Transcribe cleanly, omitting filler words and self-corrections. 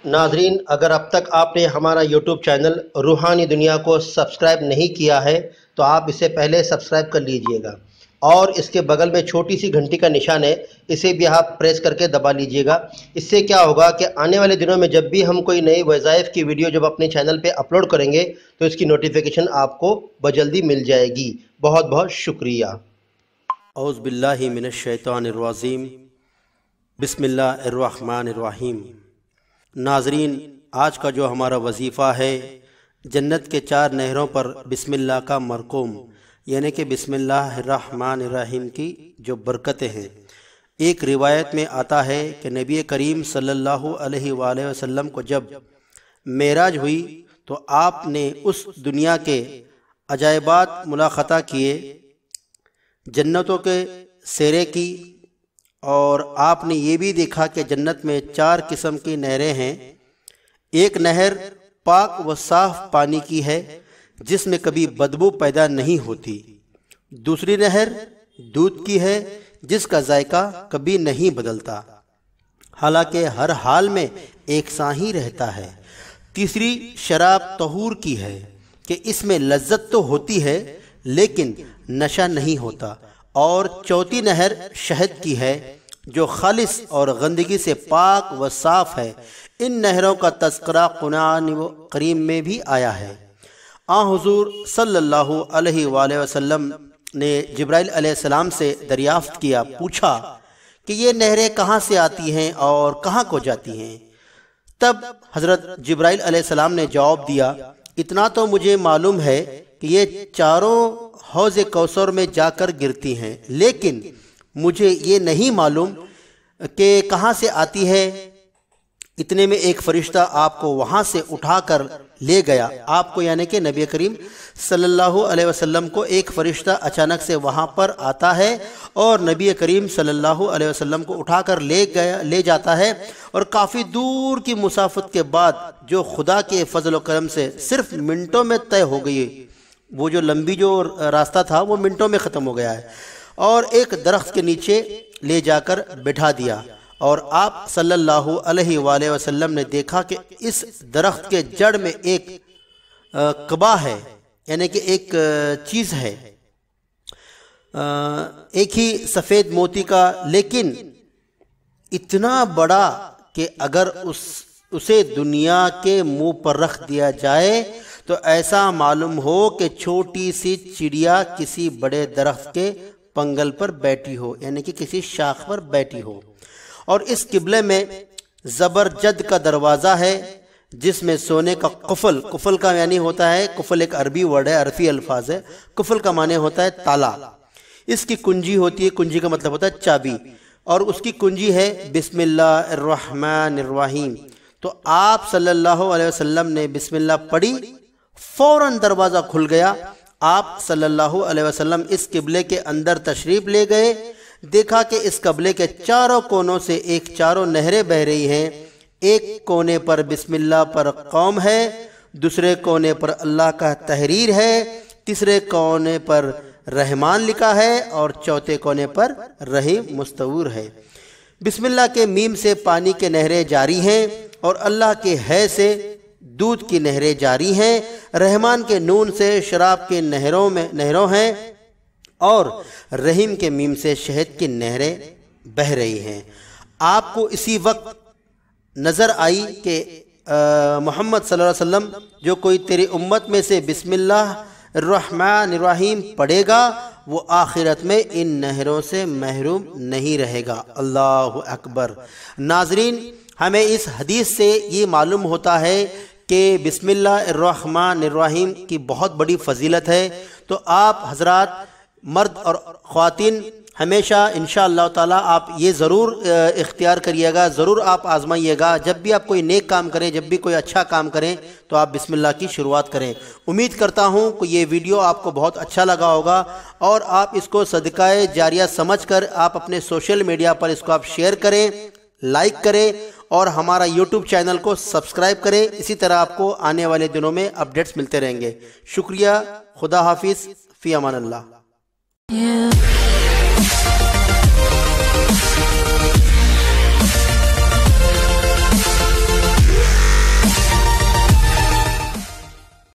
नाजरीन, अगर अब तक आपने हमारा यूट्यूब चैनल रूहानी दुनिया को सब्सक्राइब नहीं किया है तो आप इसे पहले सब्सक्राइब कर लीजिएगा और इसके बगल में छोटी सी घंटी का निशान है, इसे भी आप प्रेस करके दबा लीजिएगा। इससे क्या होगा कि आने वाले दिनों में जब भी हम कोई नई वज़ाइफ की वीडियो जब अपने चैनल पे अपलोड करेंगे तो इसकी नोटिफिकेशन आपको बजल्दी मिल जाएगी। बहुत बहुत शुक्रिया। औज़ु बिल्लाहि मिनश शैतानिर रजीम, बिस्मिल्लाहिर रहमानिर रहीम। नाजरीन, आज का जो हमारा वजीफ़ा है, जन्नत के 4 नहरों पर बिस्मिल्लाह का मरकूम, यानी कि बिस्मिल्लाहिर्रहमानिर्रहीम की जो बरकतें हैं। एक रिवायत में आता है कि नबी करीम सल्लल्लाहु अलैहि वसल्लम को जब मेराज हुई तो आपने उस दुनिया के अजायबात मुलाक़ात किए, जन्नतों के सेरे की, और आपने ये भी देखा कि जन्नत में 4 किस्म की नहरें हैं। एक नहर पाक व साफ़ पानी की है जिसमें कभी बदबू पैदा नहीं होती। दूसरी नहर दूध की है जिसका जायका कभी नहीं बदलता, हालांकि हर हाल में एक सा ही रहता है। तीसरी शराब तहूर की है कि इसमें लज्जत तो होती है लेकिन नशा नहीं होता। और चौथी नहर शहद की है जो खालिस और गंदगी से पाक व साफ़ है। इन नहरों का तज़किरा कुरान करीम में भी आया है। हुज़ूर सल्लल्लाहु अलैहि वसल्लम ने जिब्राइल अलैहिस्सलाम से दरियाफ्त किया, पूछा कि ये नहरें कहाँ से आती हैं और कहाँ को जाती हैं। तब हज़रत जिब्राइल अलैहिस्सलाम ने जवाब दिया, इतना तो मुझे मालूम है कि ये चारों हौज़ कौसर में जाकर गिरती हैं, लेकिन मुझे ये नहीं मालूम कि कहाँ से आती है। इतने में एक फरिश्ता आपको वहाँ से उठाकर ले गया। आपको यानी कि नबी करीम सल्लल्लाहु अलैहि वसल्लम को एक फरिश्ता अचानक से वहाँ पर आता है और नबी करीम सल्लल्लाहु अलैहि वसल्लम को उठाकर ले जाता है। और काफ़ी दूर की मुसाफत के बाद जो खुदा के फजल व करम से सिर्फ मिनटों में तय हो गई, वो जो लंबी जो रास्ता था वो मिनटों में ख़त्म हो गया है, और एक दरख्त के नीचे ले जाकर बिठा दिया। और आप सल्लल्लाहु अलैहि वसल्लम ने देखा कि इस दरख्त के जड़ में एक कबा है, यानी कि एक चीज़ है, एक ही सफ़ेद मोती का, लेकिन इतना बड़ा कि अगर उसे दुनिया के मुंह पर रख दिया जाए तो ऐसा मालूम हो कि छोटी सी चिड़िया किसी बड़े दरख्त के पंगल पर बैठी हो, यानी कि किसी शाख पर बैठी हो। और इस किबले में ज़बरजद का दरवाज़ा है जिसमें सोने का कुफल का यानी होता है, कुफल एक अरबी वर्ड है, अरबी अल्फाज है। कुफल का माने होता है ताला। इसकी कुंजी होती है, कुंजी का मतलब होता है चाबी, और उसकी कुंजी है बिस्मिल्लाहिर्रहमानिर्रहीम। तो आप सल्लल्लाहु अलैहि वसल्लम ने बिस्मिल्लाह पढ़ी, फौरन दरवाज़ा खुल गया। आप सल्लल्लाहु अलैहि वसल्लम इस किबले के अंदर तशरीफ़ ले गए। देखा कि इस किबले के चारों कोनों से एक चारों नहरें बह रही हैं। एक कोने पर बिस्मिल्लाह पर कौम है, दूसरे कोने पर अल्लाह का तहरीर है, तीसरे कोने पर रहमान लिखा है और चौथे कोने पर रहीम मुस्तऊर है। बिस्मिल्लाह के मीम से पानी के नहरें जारी हैं और अल्लाह के है से दूध की नहरें जारी हैं। रहमान के नून से शराब के नहरों हैं और रहीम के मीम से शहद की नहरें बह रही हैं। आपको इसी वक्त नज़र आई कि मोहम्मद सल्लल्लाहु अलैहि वसल्लम, जो कोई तेरी उम्मत में से बिस्मिल्लाहिर्रहमानिर्रहीम पढ़ेगा वो आखिरत में इन नहरों से महरूम नहीं रहेगा। अल्लाहु अकबर। नाजरीन, हमें इस हदीस से ये मालूम होता है कि बिस्मिल्लाहिर्रहमानिर्रहीम की बहुत बड़ी फजीलत है। तो आप हजरात मर्द और ख़वातीन हमेशा इंशाअल्लाह ताला आप ये ज़रूर इख्तियार करिएगा, ज़रूर आप आज़माइएगा। जब भी आप कोई नेक काम करें, जब भी कोई अच्छा काम करें तो आप बिस्मिल्लाह की शुरुआत करें। उम्मीद करता हूँ कि ये वीडियो आपको बहुत अच्छा लगा होगा और आप इसको सदकाए जारिया समझकर आप अपने सोशल मीडिया पर इसको आप शेयर करें, लाइक करें और हमारा यूट्यूब चैनल को सब्सक्राइब करें। इसी तरह आपको आने वाले दिनों में अपडेट्स मिलते रहेंगे। शुक्रिया। खुदा हाफिज़। फ़ी अमान अल्लाह।